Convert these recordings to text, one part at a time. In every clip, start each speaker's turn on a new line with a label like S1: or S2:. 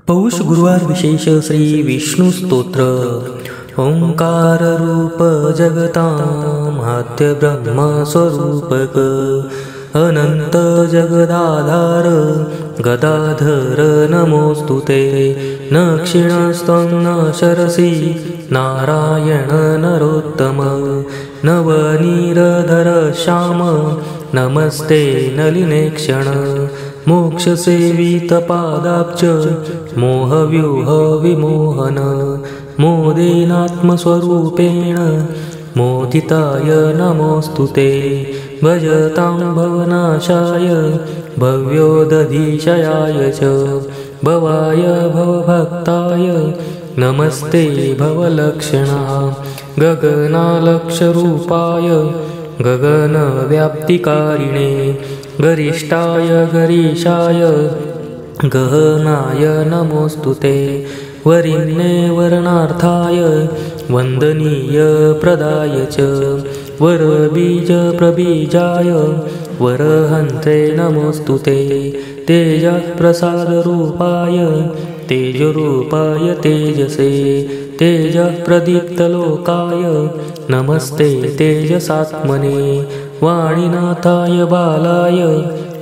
S1: पौष गुरुवार विशेष श्री विष्णु स्तोत्र। ओंकार रूप जगतामाद्य ब्रह्म स्वरूपक अनंत जगदाधार गदाधर नमोस्तुते। न क्षीणस्त्वं न शरसि नारायण नरोत्तम नवनीरधर श्याम नमस्ते नलिनेक्षण। मोक्षसेवितपादाब्ज मोहव्यूह विमोहन मोदेनात्मस्वरूपेण मोदिताय नमोस्तुते। भजतां भवनाशाय भव्योदधिशयाय च भवाय भवभक्ताय नमस्ते भवलक्षणा। गगनालक्षरूपाय गगनव्याप्तिकारिणे गरिष्ठाय गरीशाय गहनाय नमोस्तुते। वरिण्ये वरणार्थाय वन्दनीय प्रदाय च वरबीज प्रबीजाय वरहन्त्रे नमोस्तुते। तेजःप्रसादरूपाय तेजरूपाय तेजसे तेजःप्रदीप्तलोकाय नमस्ते तेजसात्मने। वाणीनाथाय बालाय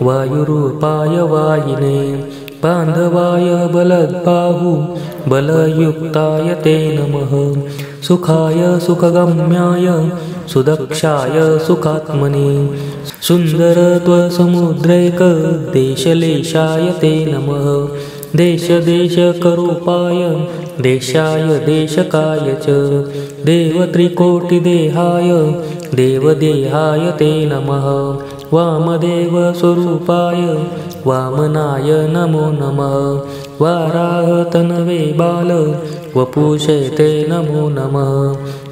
S1: वायुरूपाय वायिने बान्धवाय बलद्बाहु बलयुक्ताय ते नमः। सुखाय सुखगम्याय सुदक्षाय सुखात्मने सुन्दरत्वसमुद्रैक देशलेशाय ते नमः। देशदेशकरूपाय देशाय देशकाय च देवत्रिकोटिदेहाय देवदेहाय ते नमः। वामदेवस्वरूपाय वामनाय नमो नमः। वाराहतनवे बाल वपुषे ते नमो नमः।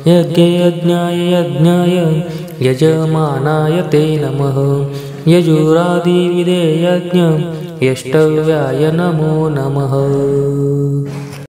S1: यज्ञयज्ञाय यज्ञाय यजमानाय ते नमः। यजुरादिविधेयज्ञ यष्टव्याय नमो नमः।